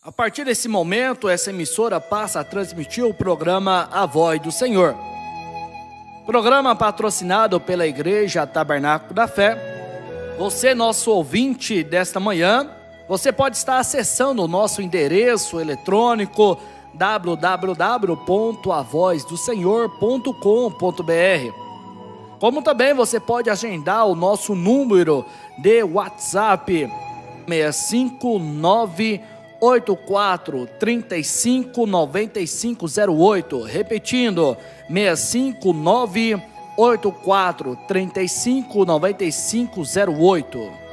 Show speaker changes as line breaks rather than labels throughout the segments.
A partir desse momento, essa emissora passa a transmitir o programa A Voz do Senhor. Programa patrocinado pela Igreja Tabernáculo da Fé. Você, nosso ouvinte desta manhã, você pode estar acessando o nosso endereço eletrônico www.avozdosenhor.com.br. Como também você pode agendar o nosso número de WhatsApp 65984359508, repetindo 65984359508.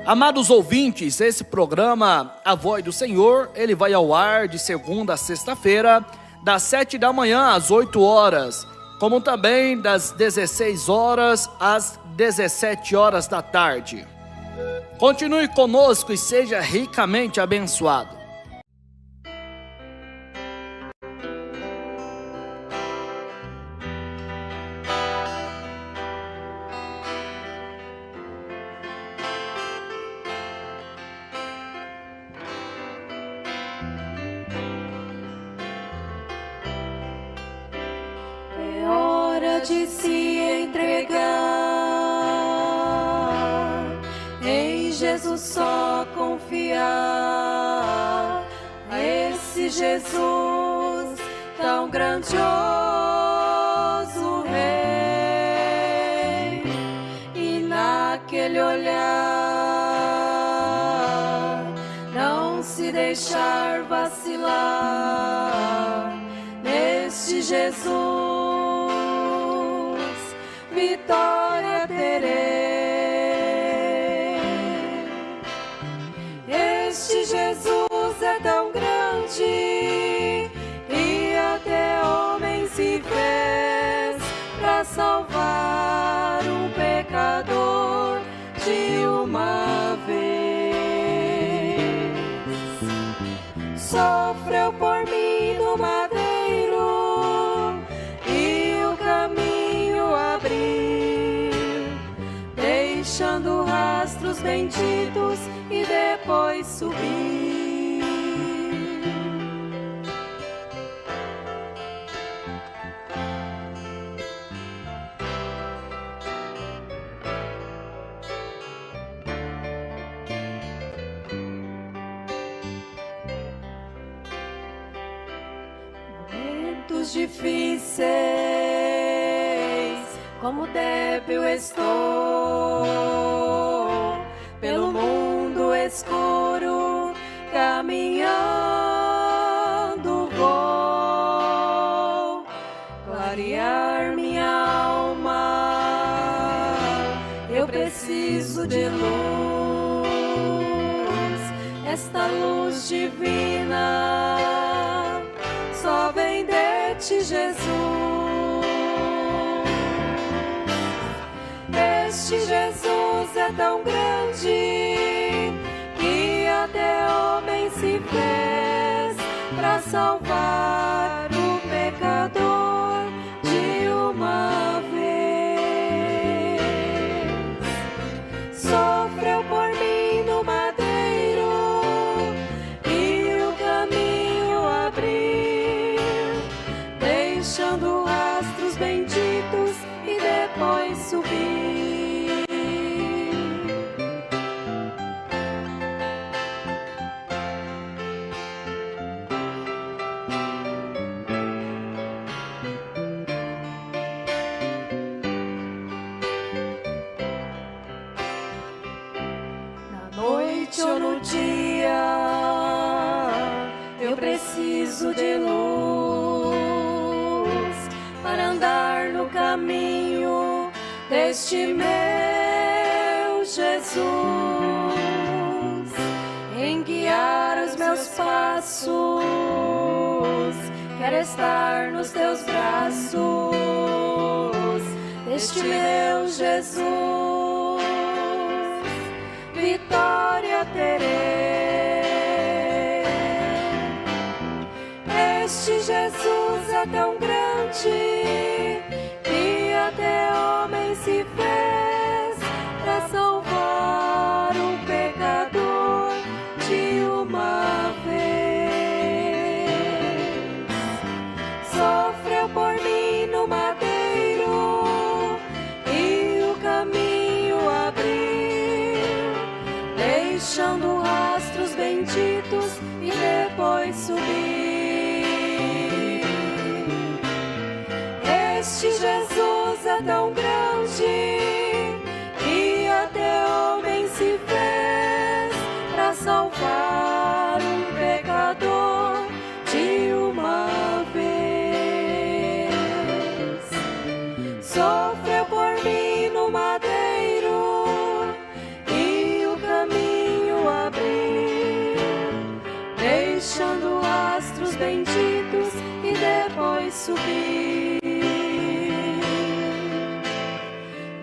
Amados ouvintes, esse programa A Voz do Senhor, ele vai ao ar de segunda a sexta-feira, das 7 da manhã às 8 horas, como também das 16 horas às 17 horas da tarde. Continue conosco e seja ricamente abençoado.
É hora de se entregar, em Jesus só confiar, a esse Jesus tão grandioso Rei, e naquele olhar não se deixar vacilar, neste Jesus vitória terei. Este Jesus é tão grande e até homem se fez para salvar um pecador de uma vez. Sofreu por mim no madeiro e o caminho abriu, deixando rastros benditos e depois subiu. Momentos difíceis, como débil estou, pelo mundo escuro caminhando vou, clarear minha alma, eu preciso de luz, esta luz divina só vem de ti, Jesus. Este Jesus é tão grande que até homem se fez para salvar o pecador de uma vez. Sofreu por mim no madeiro e o caminho abriu, deixando rastros benditos e depois subiu. Na noite ou no dia, eu preciso de luz para andar no caminho deste meu Jesus, em guiar os meus passos, quero estar nos teus braços, deste meu Jesus, vitória terei. Este Jesus é tão grande que até homem se fez para salvar um pecador de uma vez. e depois subir. Este Jesus é tão grande que até homem se fez para salvar um pecador de uma vez. Sofreu por mim no madeiro e o caminho abriu, deixando astros benditos e depois subir.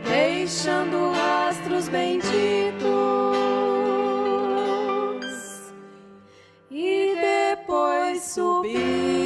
Deixando astros benditos e depois subir.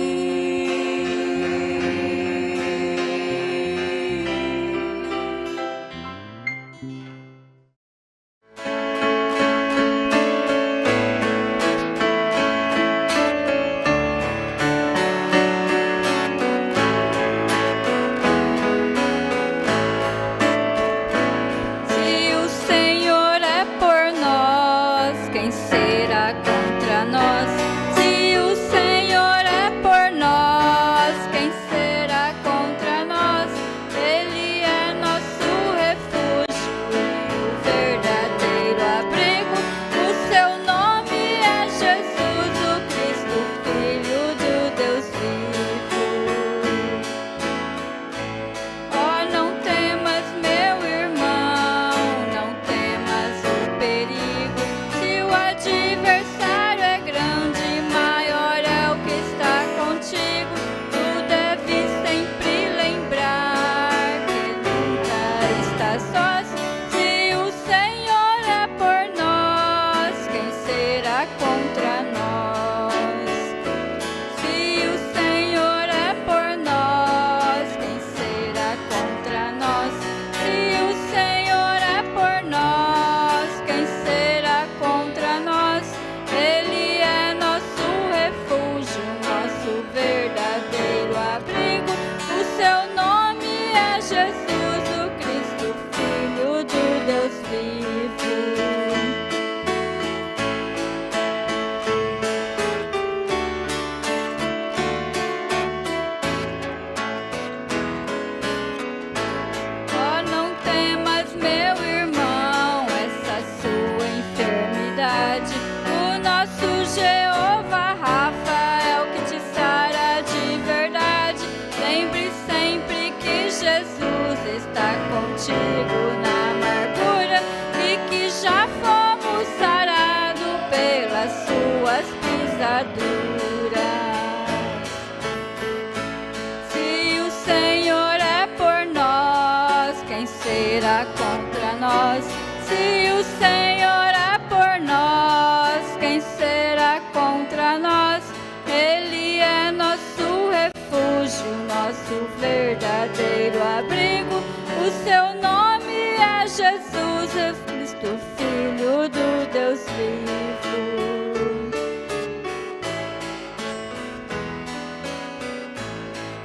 Contra nós, se o Senhor é por nós, quem será contra nós? Ele é nosso refúgio, nosso verdadeiro abrigo. O seu nome é Jesus Cristo, Filho do Deus vivo.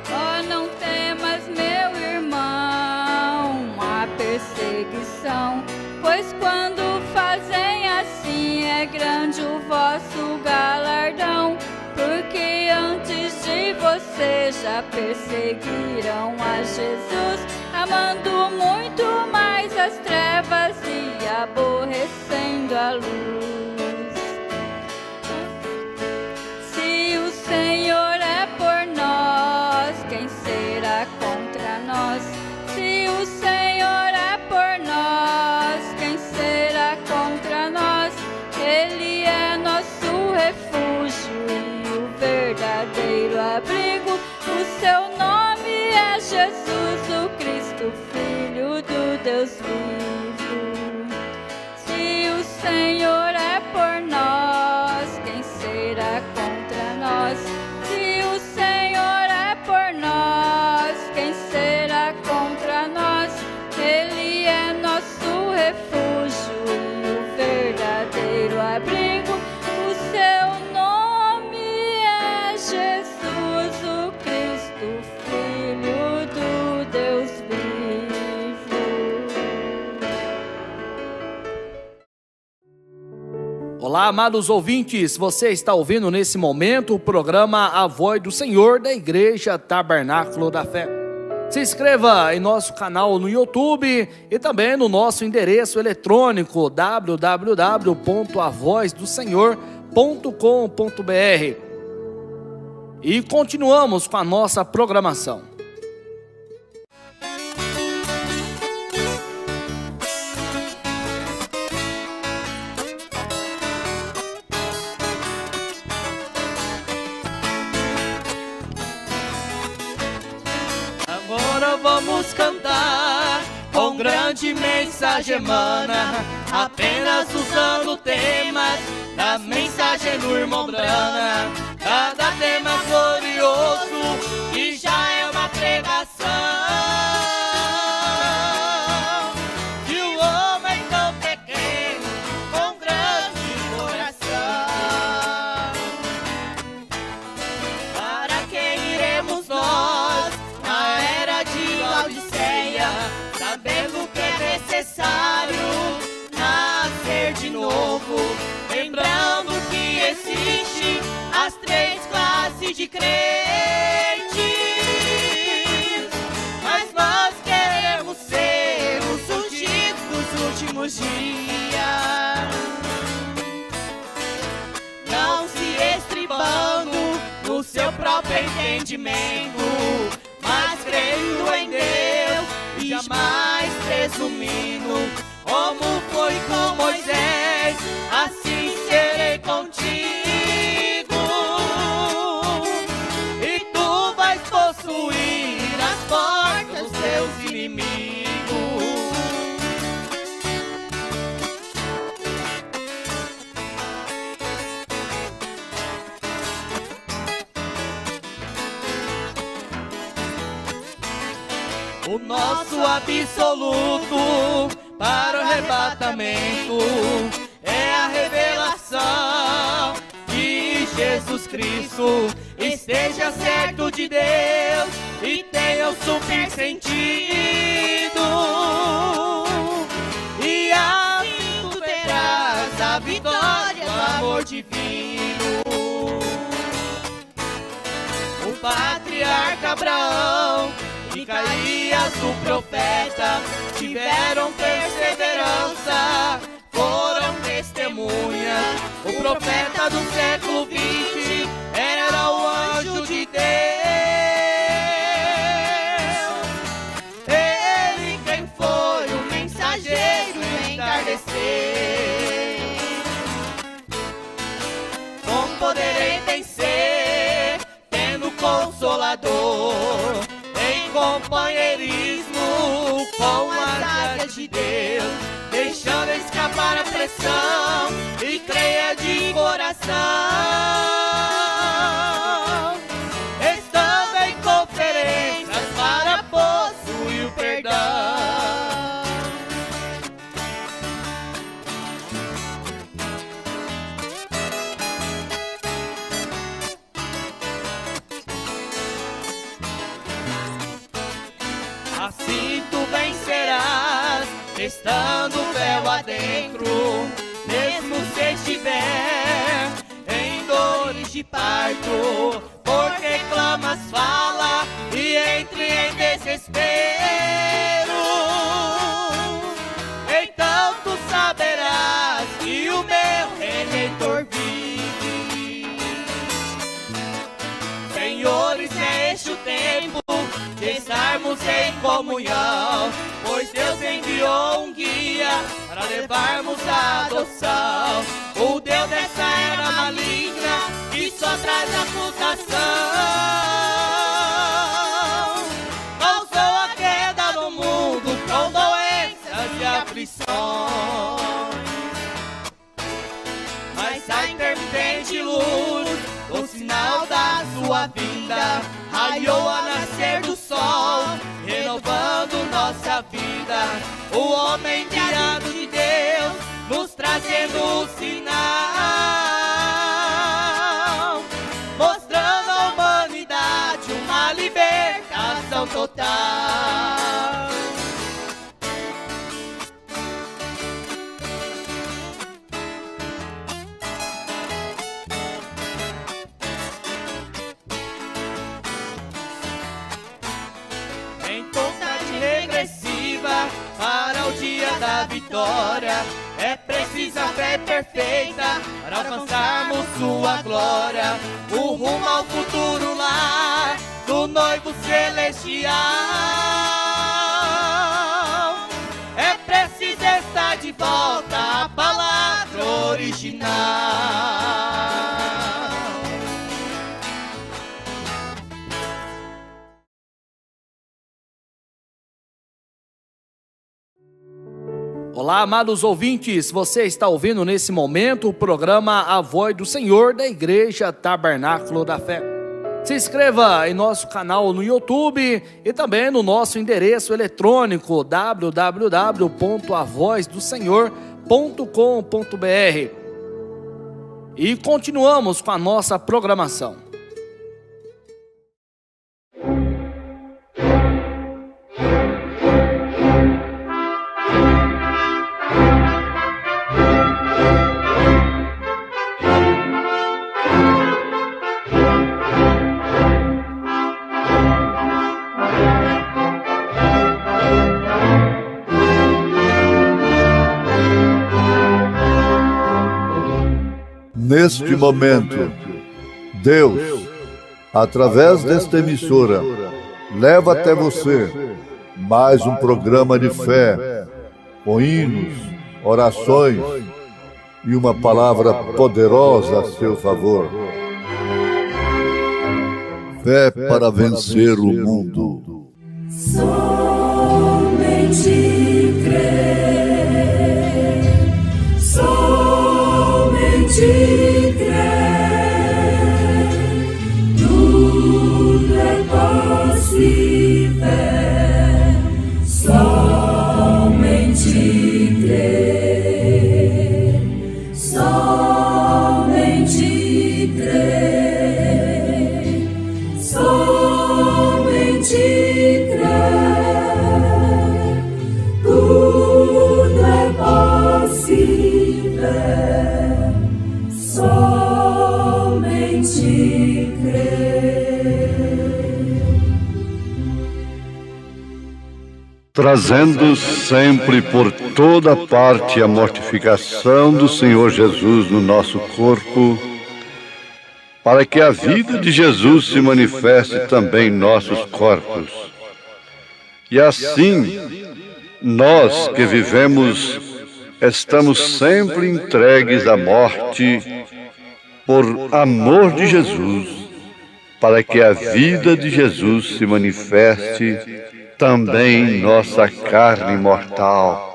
Oh, não temas, meu irmão, a perseguição, pois quando fazem assim é grande o vosso galardão, porque antes de você já perseguiram a Jesus, amando muito mais as trevas e aborrecendo a luz. Se o Senhor é por nós, quem será contra nós? Se o Senhor é por nós, quem será contra nós? Ele é nosso refúgio e o verdadeiro abrigo. O seu nome é Jesus, o Cristo, Filho do Deus vivo. Se o Senhor é por nós, quem será contra nós? Se o Senhor é por nós, quem será contra nós? Ele é nosso refúgio e o verdadeiro abrigo. O seu nome é Jesus, o Cristo, Filho do
Amados ouvintes, você está ouvindo nesse momento o programa A Voz do Senhor da Igreja Tabernáculo da Fé. Se inscreva em nosso canal no YouTube e também no nosso endereço eletrônico www.avozdosenhor.com.br. E continuamos com a nossa programação.
Agora vamos cantar com grande mensagem emana, apenas usando temas da mensagem do irmão Brana. Cada tema glorioso que já é uma pregação. De um homem tão pequeno com grande coração. Para quem iremos nós na era de Laodiceia, sabendo que é necessário nascer de novo, lembrando que existe as três classes de crentes, mas nós queremos ser os ungidos dos últimos dias, não se estribando no seu próprio entendimento, mas crendo em Deus e jamais presumindo. Como foi com Moisés, assim serei contigo, e tu vais possuir as portas dos teus inimigos. O nosso absoluto para o arrebatamento é a revelação de Jesus Cristo. Esteja certo de Deus e tenha o super sentido, e assim tu terás a vitória do amor divino. O patriarca Abraão, Micaías, o profeta, tiveram perseverança, foram testemunhas. O profeta do século XX era o anjo de Deus. Ele quem foi o mensageiro em entardecer. Como poderei vencer, tendo Consolador, em companheirismo com as águias de Deus, deixando escapar a pressão e creia de coração, estando em conferências para possuir o perdão. Assim tu vencerás, estando o véu adentro, mesmo se estiver em dores de parto, porque clamas, fala e entre em desespero. Então tu saberás que o meu Redentor vive. Senhores, é este o tempo de estarmos em comunhão, pois Deus enviou um guia para levarmos a adoção. O Deus dessa era maligna que só traz acusação, causou a queda no mundo com doenças e aflições, mas a intermitente luz, o sinal da sua vinda, raiou a nascer do sol, renovando nossa vida. O homem enviado de Deus, nos trazendo o sinal, mostrando à humanidade uma libertação total. vitória. É preciso a fé perfeita para alcançarmos sua glória. O rumo ao futuro lá do noivo celestial. É preciso estar de volta à palavra original.
Olá, amados ouvintes, você está ouvindo nesse momento o programa A Voz do Senhor da Igreja Tabernáculo da Fé. Se inscreva em nosso canal no YouTube e também no nosso endereço eletrônico www.avozdosenhor.com.br. E continuamos com a nossa programação.
Neste momento, Deus, através desta emissora, leva até você mais um programa de fé, com hinos, orações e uma palavra poderosa a seu favor. Fé para vencer o mundo.
Somente crer, somente crer, tudo é possível, somente crer, somente crer, somente crer, tudo é possível, somente crer.
Trazendo sempre por toda parte a mortificação do Senhor Jesus no nosso corpo, para que a vida de Jesus se manifeste também em nossos corpos. E assim, nós que vivemos, estamos sempre entregues à morte por amor de Jesus, para que a vida de Jesus se manifeste também em nossa carne mortal.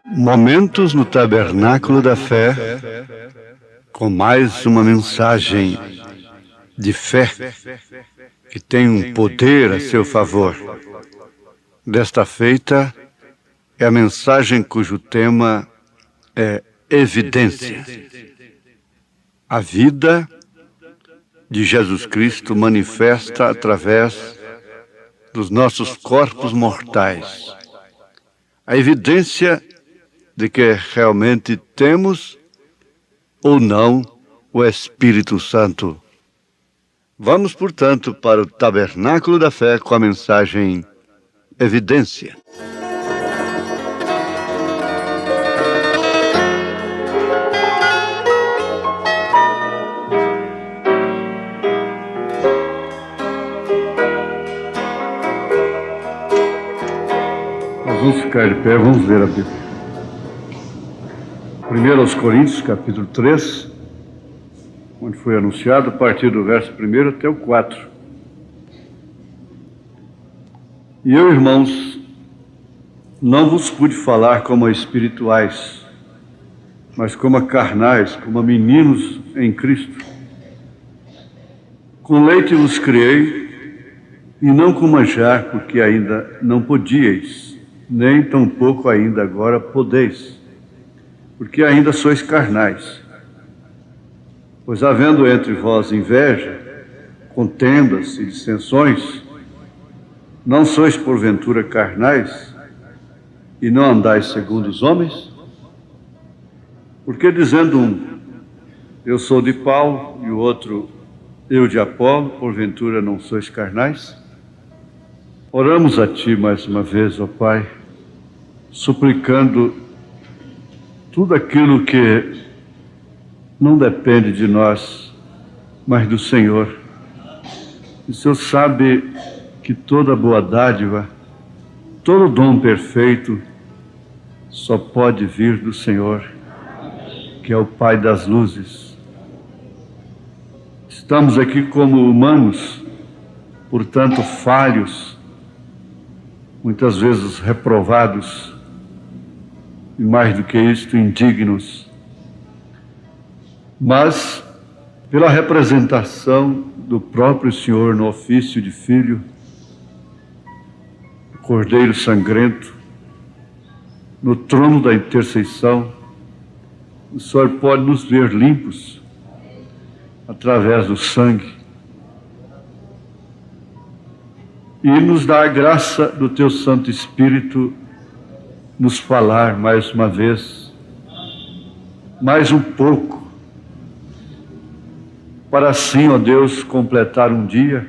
Momentos no Tabernáculo da Fé, com mais uma mensagem de fé que tem um poder a seu favor. Desta feita é a mensagem cujo tema é evidência. A vida de Jesus Cristo manifesta através dos nossos corpos mortais. A evidência de que realmente temos ou não o Espírito Santo. Vamos, portanto, para o Tabernáculo da Fé com a mensagem Evidência. Nós vamos ficar de pé, vamos ler a Bíblia. 1 Coríntios, capítulo 3, onde foi anunciado a partir do verso 1 até o 4. E eu, irmãos, não vos pude falar como a espirituais, mas como a carnais, como a meninos em Cristo. Com leite vos criei, e não com manjar, porque ainda não podíeis, nem tampouco ainda agora podeis, porque ainda sois carnais. Pois havendo entre vós inveja, contendas e dissensões, Não sois porventura carnais, e não andais segundo os homens? Porque dizendo um, eu sou de Paulo, e o outro, eu de Apolo, porventura não sois carnais? Oramos a Ti mais uma vez, ó Pai, suplicando tudo aquilo que não depende de nós, mas do Senhor. E o Senhor sabe que toda boa dádiva, todo dom perfeito, só pode vir do Senhor, que é o Pai das luzes. Estamos aqui como humanos, portanto falhos, muitas vezes reprovados, e mais do que isto, indignos. Mas, pela representação do próprio Senhor no ofício de filho, Cordeiro sangrento, no trono da intercessão, o Senhor pode nos ver limpos através do sangue e nos dá a graça do Teu Santo Espírito nos falar mais uma vez, mais um pouco, para assim, ó Deus, completar um dia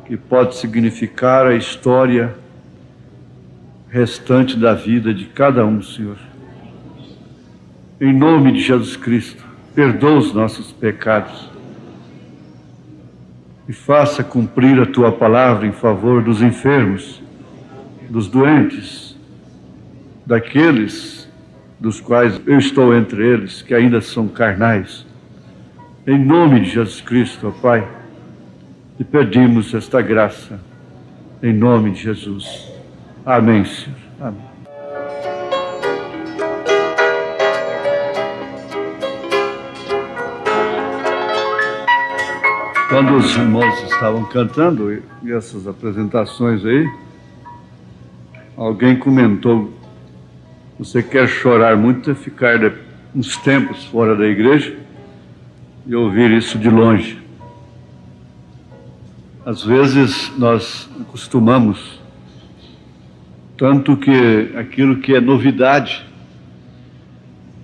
que pode significar a história restante da vida de cada um, Senhor. Em nome de Jesus Cristo, perdoa os nossos pecados e faça cumprir a Tua palavra em favor dos enfermos, dos doentes, daqueles dos quais eu estou entre eles, que ainda são carnais. Em nome de Jesus Cristo, ó Pai, e pedimos esta graça, em nome de Jesus. Amém, Senhor. Amém. Quando os irmãos estavam cantando, e essas apresentações aí, alguém comentou, você quer chorar muito, é ficar uns tempos fora da igreja e ouvir isso de longe. Às vezes nós costumamos, tanto que aquilo que é novidade,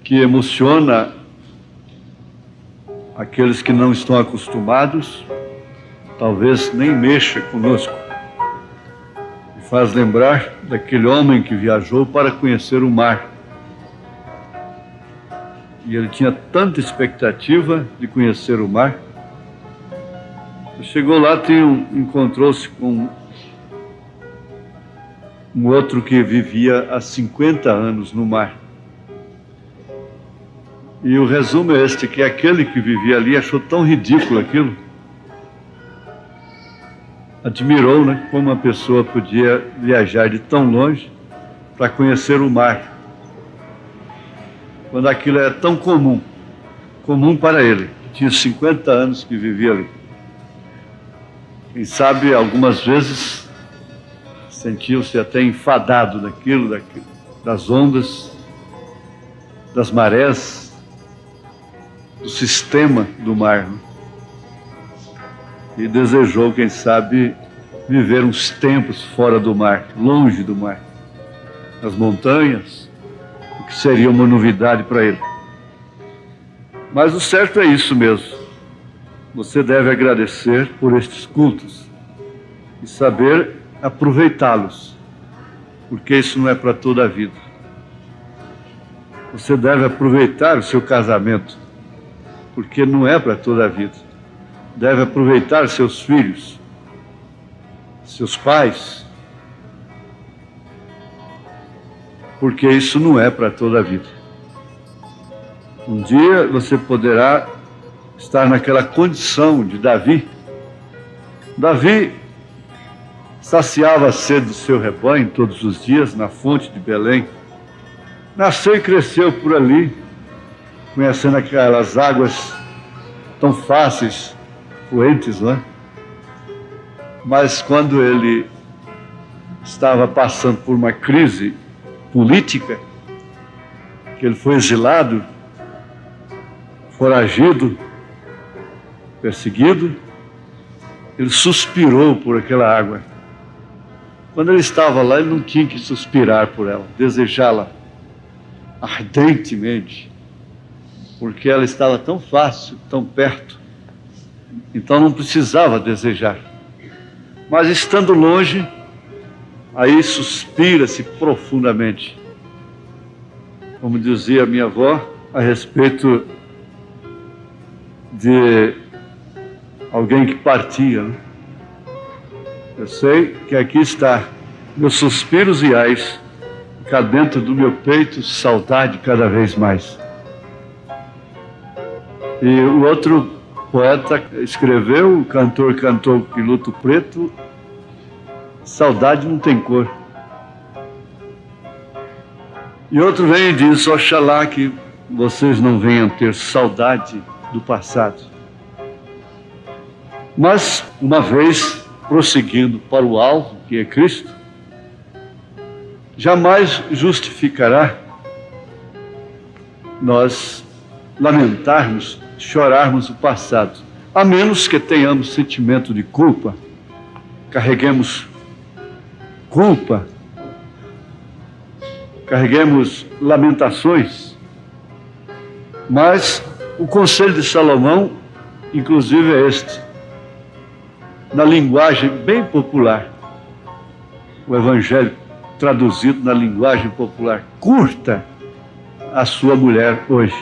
que emociona aqueles que não estão acostumados, talvez nem mexa conosco. E faz lembrar daquele homem que viajou para conhecer o mar. E ele tinha tanta expectativa de conhecer o mar. Chegou lá, encontrou-se com um outro que vivia há 50 anos no mar. E o resumo é este, que aquele que vivia ali achou tão ridículo aquilo. Admirou, né, como uma pessoa podia viajar de tão longe para conhecer o mar, quando aquilo era tão comum para ele. Tinha 50 anos que vivia ali. Quem sabe, algumas vezes, sentiu-se até enfadado daquilo, das ondas, das marés, do sistema do mar, né? E desejou, quem sabe, viver uns tempos fora do mar, longe do mar, nas montanhas, o que seria uma novidade para ele. Mas o certo é isso mesmo. Você deve agradecer por estes cultos e saber aproveitá-los, porque isso não é para toda a vida. Você deve aproveitar o seu casamento, porque não é para toda a vida. Deve aproveitar seus filhos, seus pais, porque isso não é para toda a vida. Um dia você poderá estar naquela condição de Davi. Davi saciava a sede do seu rebanho todos os dias na fonte de Belém. Nasceu e cresceu por ali, conhecendo aquelas águas tão fáceis, fluentes, não é? Mas quando ele estava passando por uma crise política, que ele foi exilado, foragido, perseguido, ele suspirou por aquela água Quando ele estava lá, ele não tinha que suspirar por ela, desejá-la ardentemente, porque ela estava tão fácil, tão perto, então não precisava desejar. Mas estando longe, aí suspira-se profundamente. Como dizia minha avó a respeito de alguém que partia, né? Eu sei que aqui está, meus suspiros e ais, cá dentro do meu peito, saudade cada vez mais. E o outro poeta escreveu, o cantor cantou que luto preto, saudade não tem cor. E outro vem e diz, oxalá que vocês não venham ter saudade do passado. Mas, uma vez prosseguindo para o alvo, que é Cristo, jamais justificará nós lamentarmos, chorarmos o passado, a menos que tenhamos sentimento de culpa, carreguemos culpa, carreguemos lamentações. Mas o conselho de Salomão, inclusive, é este, na linguagem bem popular, o Evangelho traduzido na linguagem popular: curta a sua mulher hoje,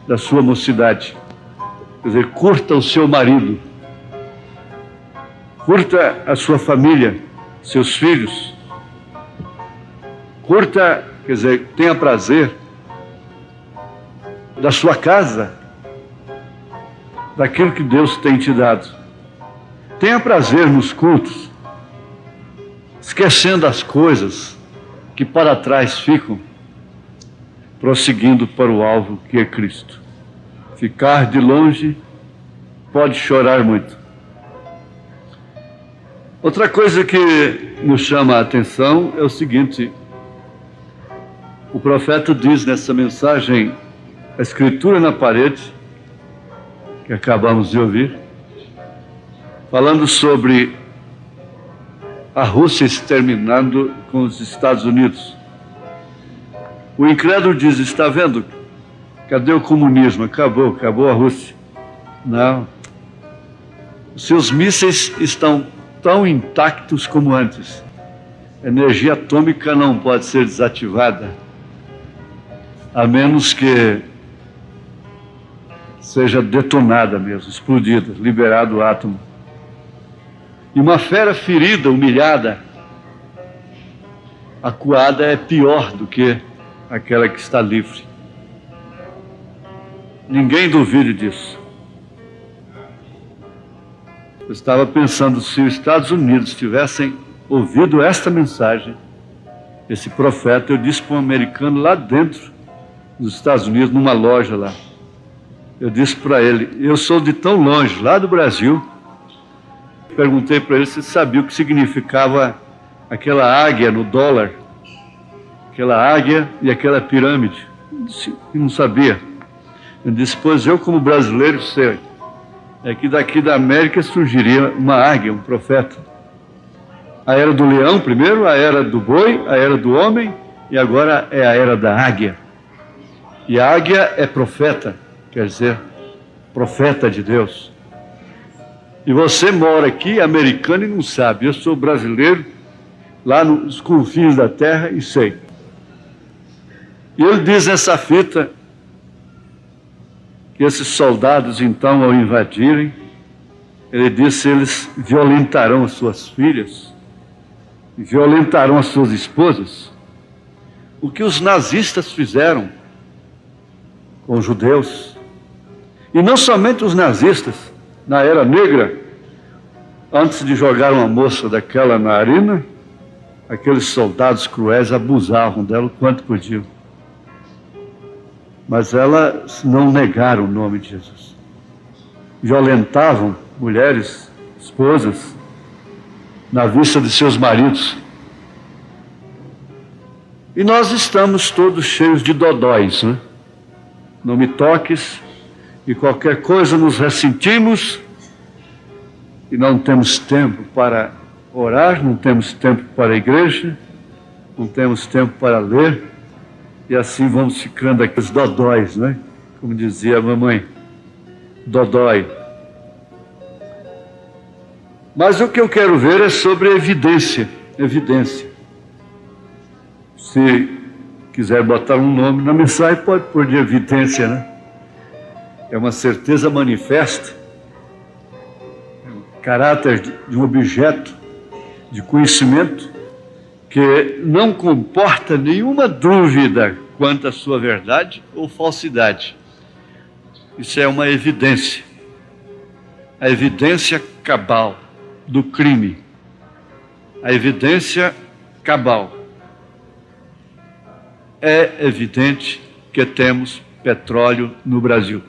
da sua mocidade. Quer dizer, curta o seu marido, curta a sua família, seus filhos, curta, quer dizer, tenha prazer da sua casa, daquilo que Deus tem te dado. Tenha prazer nos cultos, esquecendo as coisas que para trás ficam, prosseguindo para o alvo que é Cristo. Ficar de longe pode chorar muito. Outra coisa que nos chama a atenção é o seguinte: o profeta diz nessa mensagem, a escritura na parede, que acabamos de ouvir, falando sobre a Rússia exterminando com os Estados Unidos. O incrédulo diz, está vendo? Cadê o comunismo? Acabou a Rússia. Não. Seus mísseis estão tão intactos como antes. A energia atômica não pode ser desativada, a menos que seja detonada mesmo, explodida, liberado o átomo. E uma fera ferida, humilhada, acuada, é pior do que aquela que está livre. Ninguém duvide disso. Eu estava pensando, se os Estados Unidos tivessem ouvido esta mensagem, esse profeta, eu disse para um americano lá dentro dos Estados Unidos, numa loja lá, eu disse para ele, eu sou de tão longe, lá do Brasil. Perguntei para ele se sabia o que significava aquela águia no dólar, aquela águia e aquela pirâmide. Ele disse que não sabia. Eu disse, pois eu como brasileiro sei, é que daqui da América surgiria uma águia, um profeta. A era do leão primeiro, a era do boi, a era do homem, e agora é a era da águia. E a águia é profeta, quer dizer, profeta de Deus. E você mora aqui, americano, e não sabe. Eu sou brasileiro, lá nos confins da terra, e sei. E ele diz nessa fita que esses soldados, então, ao invadirem, ele disse, eles violentarão as suas filhas, violentarão as suas esposas. O que os nazistas fizeram com os judeus. E não somente os nazistas, na era negra, antes de jogar uma moça daquela na arena, aqueles soldados cruéis abusavam dela o quanto podiam. Mas elas não negaram o nome de Jesus. Violentavam mulheres, esposas, na vista de seus maridos. E nós estamos todos cheios de dodóis, né? Não me toques, e qualquer coisa nos ressentimos, e não temos tempo para orar, não temos tempo para a igreja, não temos tempo para ler, e assim vamos ficando aqui os dodóis, né? Como dizia a mamãe, dodói. Mas o que eu quero ver é sobre evidência. Se quiser botar um nome na mensagem, pode pôr de evidência, né? É uma certeza manifesta, é um caráter de um objeto de conhecimento que não comporta nenhuma dúvida quanto à sua verdade ou falsidade. Isso é uma evidência, a evidência cabal do crime, a evidência cabal. É evidente que temos petróleo no Brasil.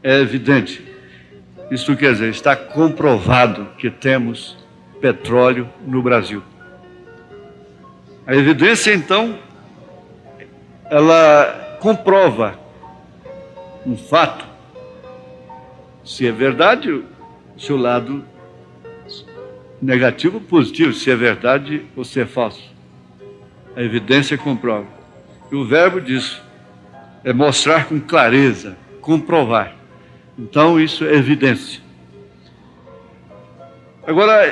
É evidente. Isso quer dizer, está comprovado que temos petróleo no Brasil. A evidência, então, ela comprova um fato. Se é verdade, o seu lado negativo ou positivo, se é verdade ou se é falso. A evidência comprova. E o verbo disso é mostrar com clareza, comprovar. Então, isso é evidência. Agora,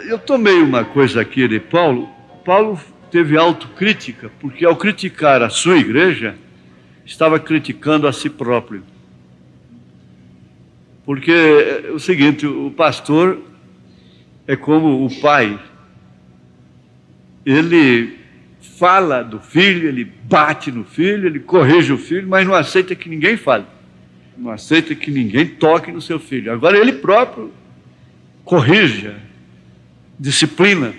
eu tomei uma coisa aqui de Paulo. Paulo teve autocrítica, porque ao criticar a sua igreja, estava criticando a si próprio. Porque é o seguinte, o pastor é como o pai. Ele fala do filho, ele bate no filho, ele corrige o filho, mas não aceita que ninguém fale. Não aceita que ninguém toque no seu filho. Agora ele próprio corrige, disciplina.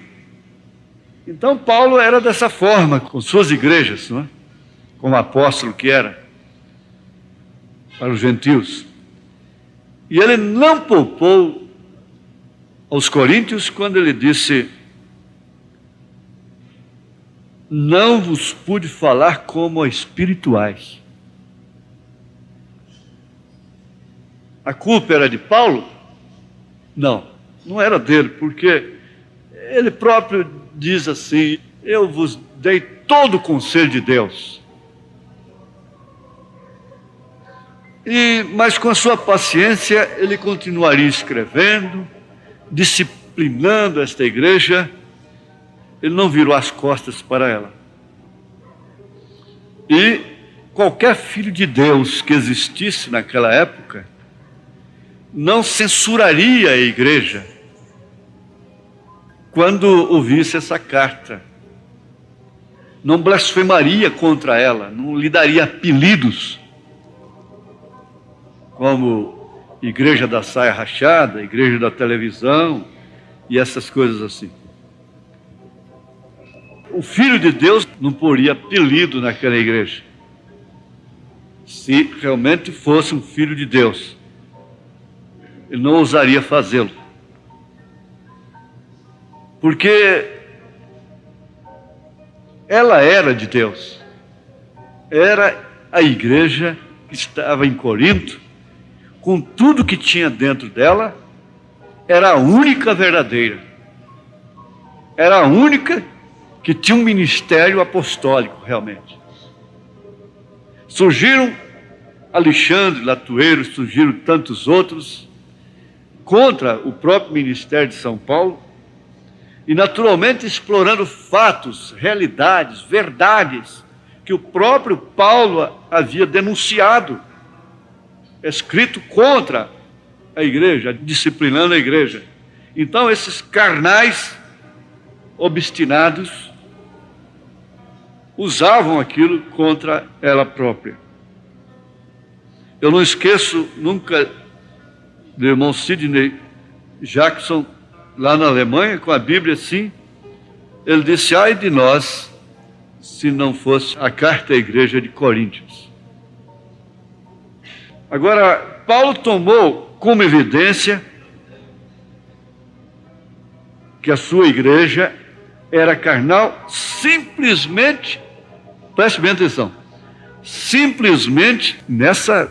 Então Paulo era dessa forma com suas igrejas, não é? Como apóstolo que era para os gentios. E ele não poupou aos coríntios quando ele disse: não vos pude falar como a espirituais. A culpa era de Paulo? Não, não era dele, porque ele próprio diz assim: eu vos dei todo o conselho de Deus. Mas com a sua paciência, ele continuaria escrevendo, disciplinando esta igreja. Ele não virou as costas para ela. E qualquer filho de Deus que existisse naquela época não censuraria a igreja quando ouvisse essa carta. Não blasfemaria contra ela, não lhe daria apelidos como igreja da saia rachada, igreja da televisão e essas coisas assim. O Filho de Deus não poria apelido naquela igreja, se realmente fosse um Filho de Deus. Ele não ousaria fazê-lo, porque ela era de Deus. Era a igreja que estava em Corinto, com tudo que tinha dentro dela, era a única verdadeira. Era a única que tinha um ministério apostólico, realmente. Surgiram Alexandre, Latueiro, surgiram tantos outros contra o próprio ministério de São Paulo, e naturalmente explorando fatos, realidades, verdades, que o próprio Paulo havia denunciado, escrito contra a igreja, disciplinando a igreja. Então esses carnais obstinados usavam aquilo contra ela própria. Eu não esqueço nunca do irmão Sidney Jackson, lá na Alemanha, com a Bíblia assim. Ele disse: ai de nós, se não fosse a carta à igreja de Coríntios. Agora, Paulo tomou como evidência que a sua igreja era carnal simplesmente, preste bem atenção, simplesmente nessa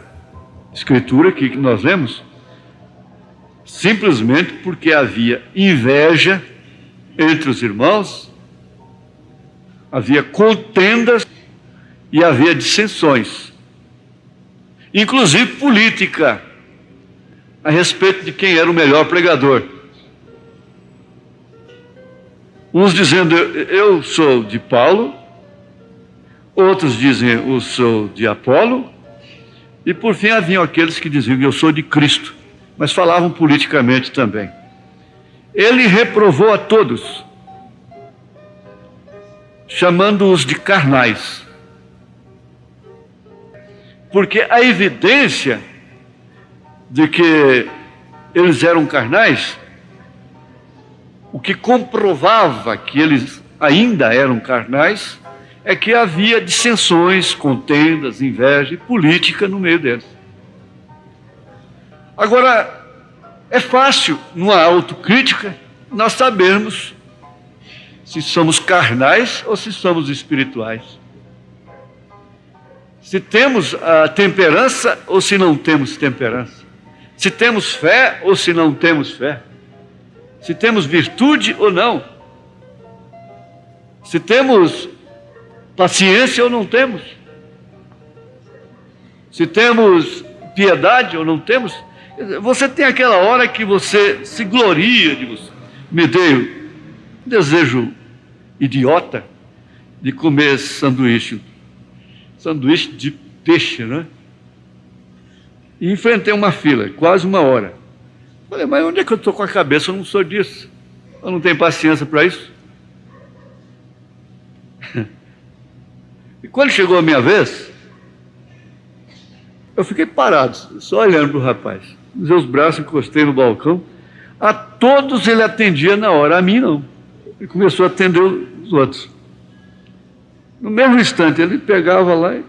escritura aqui que nós lemos, simplesmente porque havia inveja entre os irmãos, havia contendas e havia dissensões, inclusive política, a respeito de quem era o melhor pregador. Uns dizendo, eu sou de Paulo, outros dizem, eu sou de Apolo, e por fim haviam aqueles que diziam, eu sou de Cristo, mas falavam politicamente também. Ele reprovou a todos, chamando-os de carnais, porque a evidência de que eles eram carnais, o que comprovava que eles ainda eram carnais, é que havia dissensões, contendas, inveja e política no meio deles. Agora, é fácil, numa autocrítica, nós sabermos se somos carnais ou se somos espirituais. Se temos a temperança ou se não temos temperança. Se temos fé ou se não temos fé. Se temos virtude ou não. Se temos paciência ou não temos. Se temos piedade ou não temos. Você tem aquela hora que você se gloria de você. Me deu um desejo idiota de comer sanduíche de peixe, né? E enfrentei uma fila, quase uma hora. Falei, mas onde é que eu estou com a cabeça? Eu não sou disso. Eu não tenho paciência para isso. E quando chegou a minha vez, eu fiquei parado, só olhando para o rapaz. Usei os braços, encostei no balcão. A todos ele atendia na hora, a mim não. Ele começou a atender os outros. No mesmo instante, ele pegava lá e...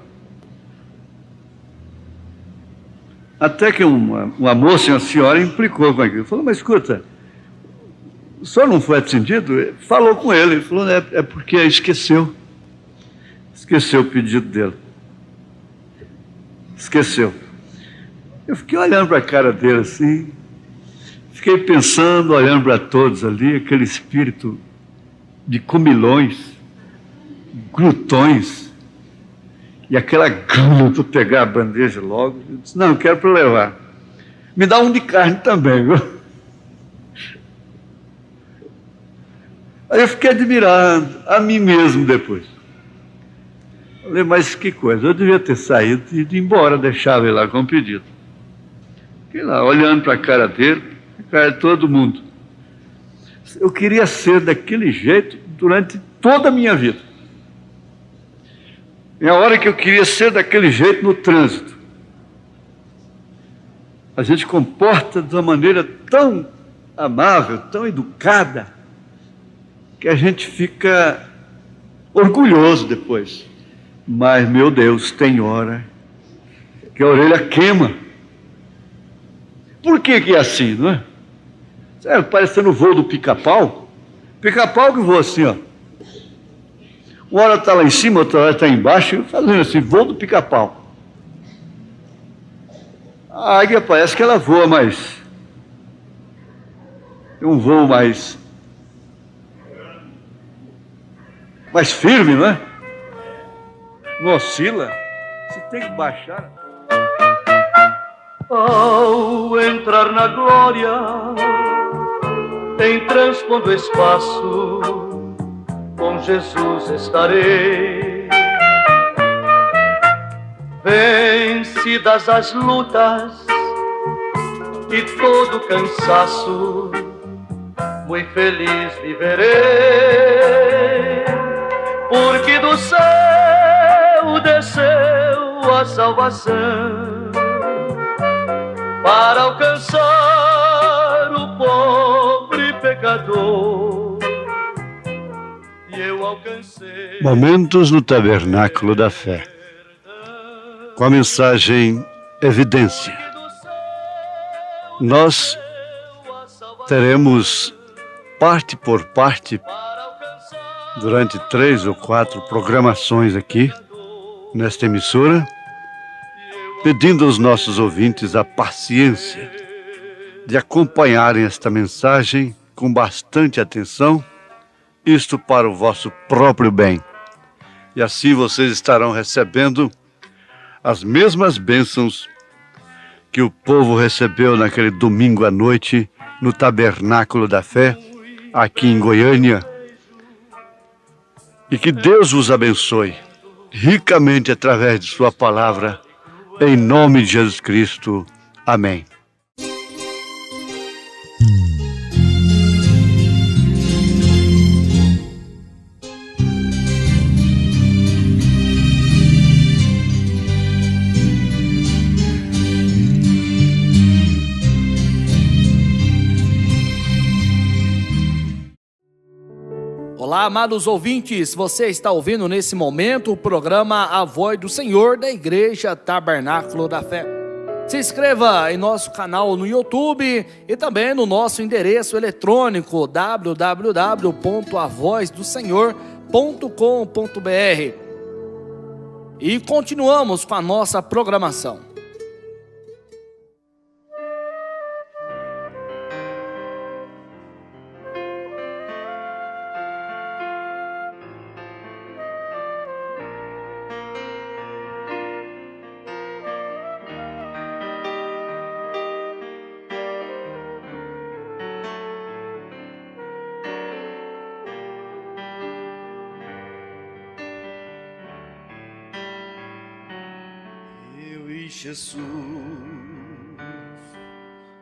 Até que uma moça e uma senhora implicou com aquilo. Falou, mas escuta, o senhor não foi atendido? Falou com ele. Ele falou, é porque esqueceu. Esqueceu o pedido dele. Esqueceu. Eu fiquei olhando para a cara dele assim, fiquei pensando, olhando para todos ali, aquele espírito de comilões, glutões, e aquela gana de pegar a bandeja logo. Eu disse, não, eu quero para levar. Me dá um de carne também, viu? Aí eu fiquei admirando a mim mesmo depois. Falei, mas que coisa, eu devia ter saído e ido embora, deixava ele lá com o pedido. Fiquei lá, olhando para a cara dele, a cara de todo mundo. Eu queria ser daquele jeito durante toda a minha vida. E a hora que eu queria ser daquele jeito no trânsito. A gente comporta de uma maneira tão amável, tão educada, que a gente fica orgulhoso depois. Mas, meu Deus, tem hora que a orelha queima. Por que é assim, não é? Parecendo o voo do pica-pau. Pica-pau que voa assim, ó. Uma hora está lá em cima, outra hora está embaixo, fazendo assim, voo do pica-pau. A águia parece que ela voa mais. Tem um voo mais firme, não é? Não oscila. Você tem que baixar.
Ao entrar na glória, em transpondo espaço, com Jesus estarei. Vencidas as lutas e todo cansaço, muito feliz viverei, porque do céu desceu a salvação para alcançar o pobre pecador. E eu alcancei.
Momentos no Tabernáculo da Fé, com a mensagem Evidência. Nós teremos parte por parte, durante 3 ou 4 programações aqui, nesta emissora, pedindo aos nossos ouvintes a paciência de acompanharem esta mensagem com bastante atenção, isto para o vosso próprio bem. E assim vocês estarão recebendo as mesmas bênçãos que o povo recebeu naquele domingo à noite no Tabernáculo da Fé, aqui em Goiânia. E que Deus vos abençoe ricamente através de sua palavra, em nome de Jesus Cristo. Amém.
Olá, amados ouvintes, você está ouvindo nesse momento o programa A Voz do Senhor da Igreja Tabernáculo da Fé. Se inscreva em nosso canal no YouTube e também no nosso endereço eletrônico www.avozdosenhor.com.br. E continuamos com a nossa programação.
Jesus,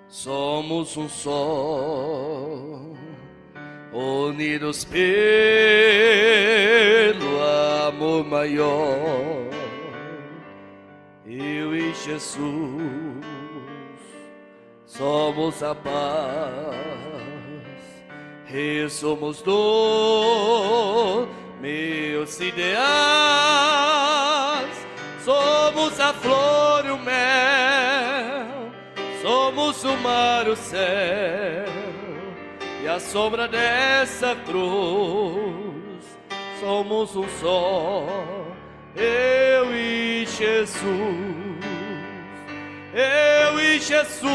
somos um só, unidos pelo amor maior. Eu e Jesus somos a paz, e somos dos meus ideais. Somos a flor e o mel, somos o mar, o céu, e a sombra dessa cruz. Somos um só, eu e Jesus, eu e Jesus.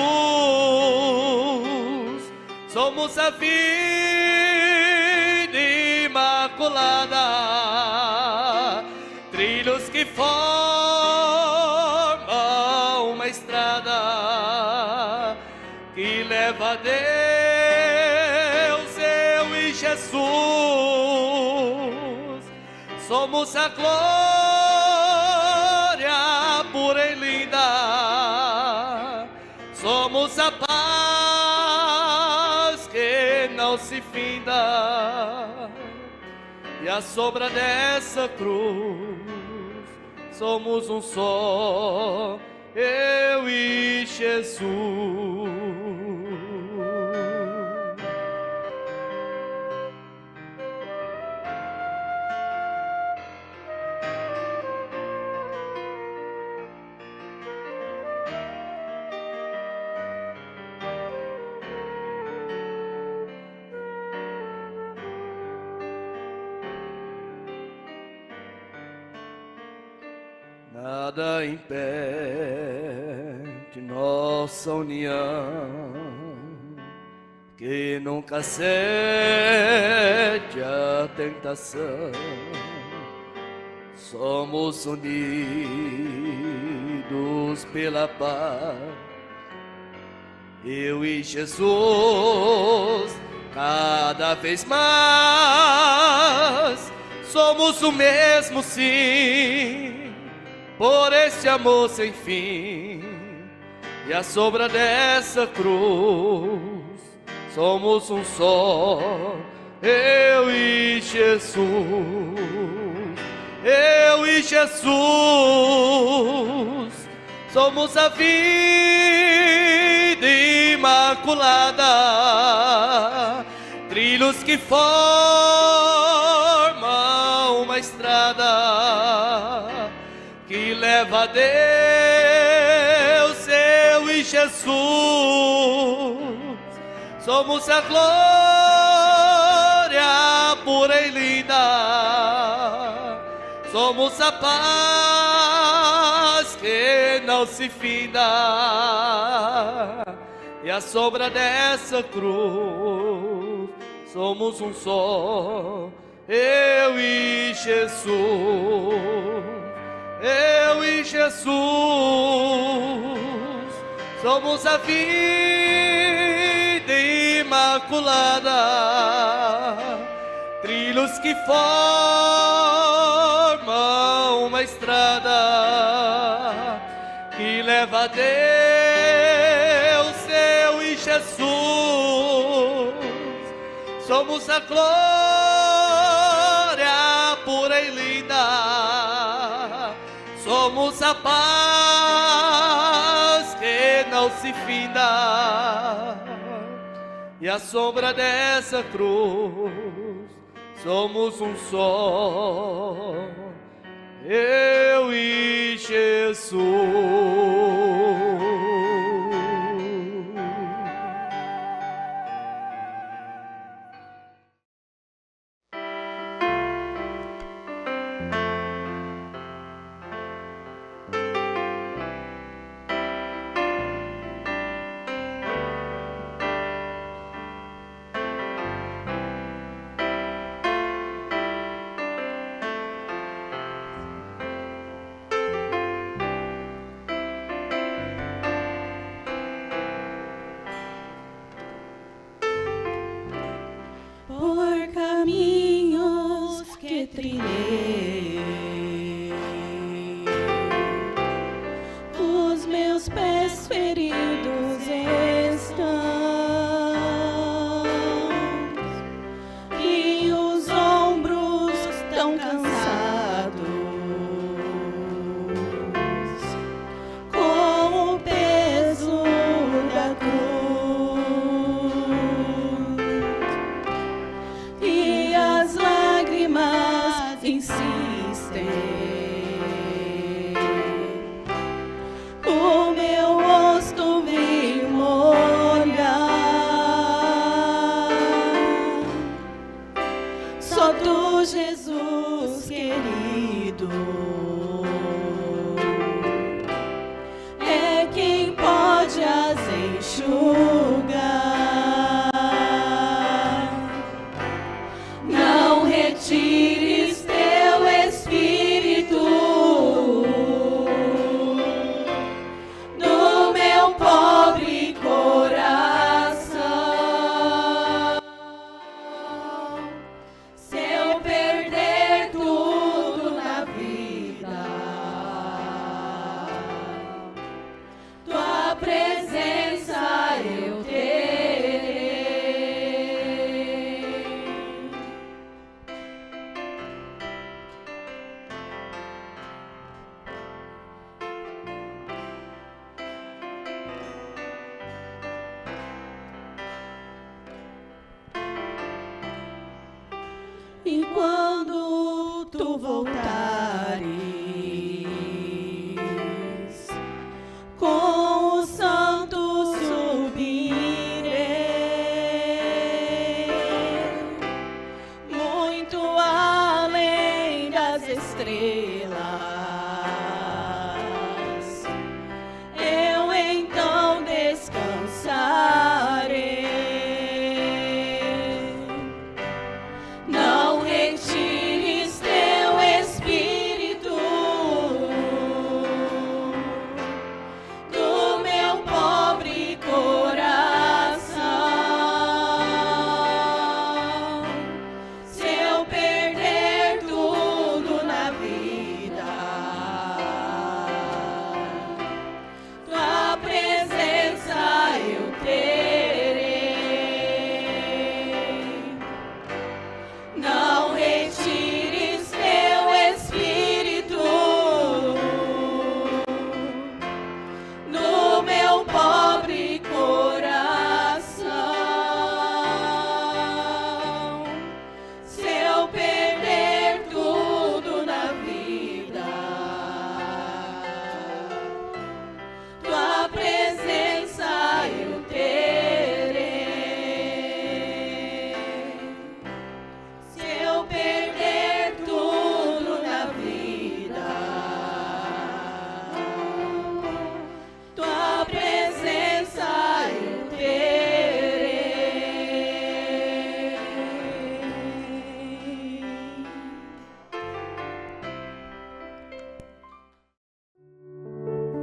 Somos a vida imaculada, trilhos que formam uma estrada que leva a Deus. Eu e Jesus somos a glória pura e linda, somos a paz que não se finda, e a sombra dessa cruz. Somos um só, eu e Jesus. Nada impede nossa união, que nunca cede a tentação. Somos unidos pela paz, eu e Jesus, cada vez mais. Somos o mesmo, sim, por esse amor sem fim, e a sombra dessa cruz. Somos um só, eu e Jesus, eu e Jesus. Somos a vida imaculada, trilhos que formam uma estrada que leva a Deus. Eu e Jesus somos a glória pura e linda, somos a paz que não se finda, e à sombra dessa cruz somos um só, eu e Jesus, eu e Jesus, somos a vida imaculada, trilhos que formam uma estrada que leva a Deus, eu e Jesus, somos a glória pura e linda, somos a paz que não se finda, e à sombra dessa cruz somos um só, eu e Jesus.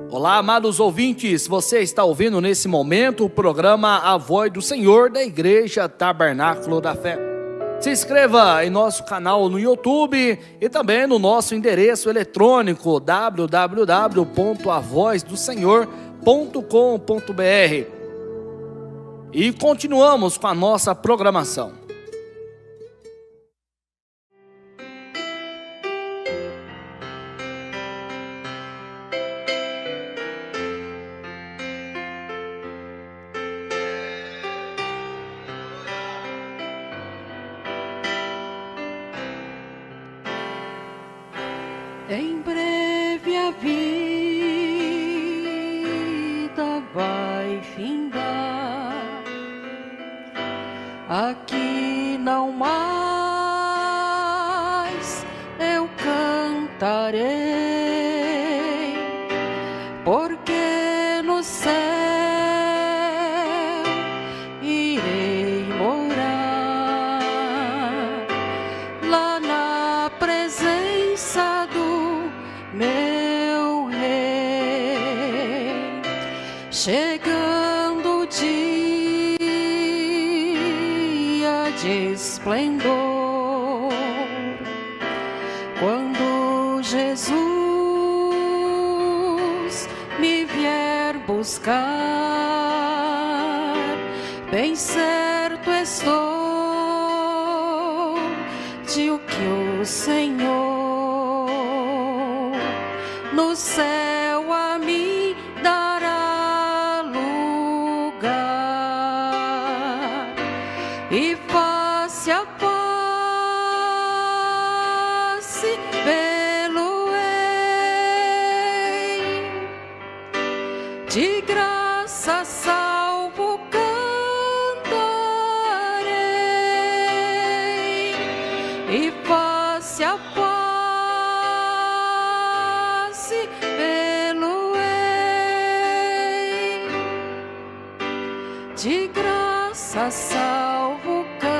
Olá, amados ouvintes, você está ouvindo nesse momento o programa A Voz do Senhor da Igreja Tabernáculo da Fé. Se inscreva em nosso canal no YouTube e também no nosso endereço eletrônico www.avozdosenhor.com.br. E continuamos com a nossa programação.
Em breve a vida vai findar, aqui não mais eu cantarei, porque no céu irei morar, lá na presença do meu rei. Chegando o dia de esplendor, quando Jesus me vier buscar, bem certo estou de o que o Senhor no céu a mim dará lugar, e face a face vê-lo-ei, de graça salvo cantarei, e face a face vê-lo-ei, de graça salvo cantarei.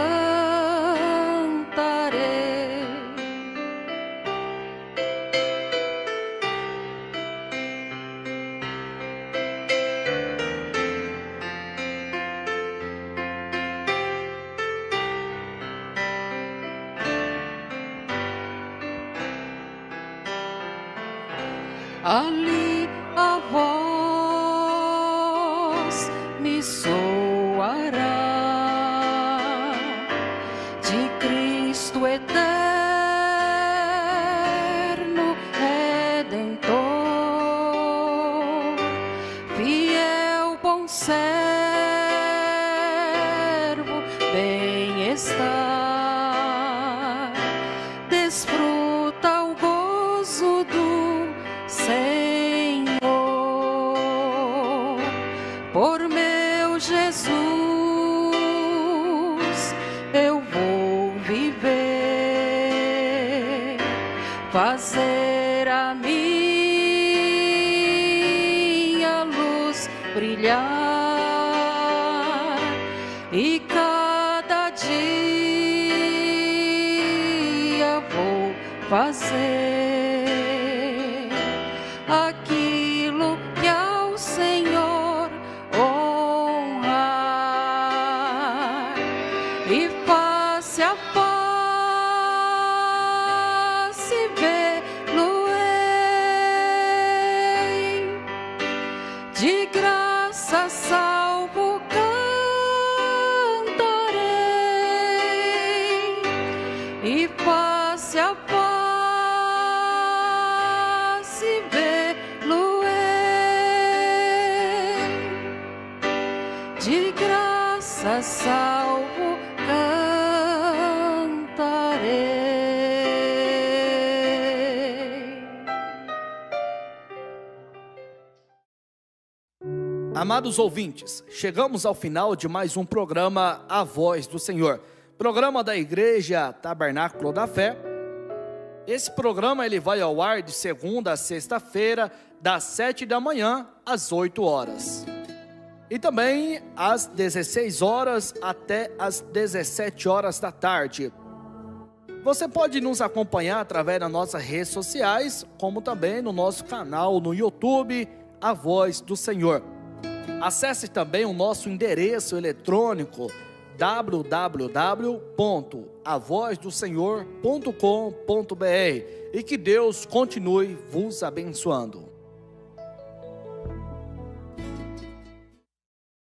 Ali a voz me soará de Cristo eterno Redentor, fiel bom servo, bem-estar, desfruta o gozo do Senhor, por meu Jesus eu vou viver, fazer a minha luz brilhar, e cada dia vou fazer aquilo que ao Senhor honrar, e face a face vê-lo-ei, de graça salvo cantarei, e face a face vê-lo-ei, de graça salvo cantarei.
Amados ouvintes, chegamos ao final de mais um programa A Voz do Senhor, programa da Igreja Tabernáculo da Fé. Esse programa ele vai ao ar de segunda a sexta-feira, das 7 da manhã às 8 horas. E também às 16 horas até às 17 horas da tarde. Você pode nos acompanhar através das nossas redes sociais, como também no nosso canal no YouTube, A Voz do Senhor. Acesse também o nosso endereço eletrônico www.avozdosenhor.com.br e que Deus continue vos abençoando.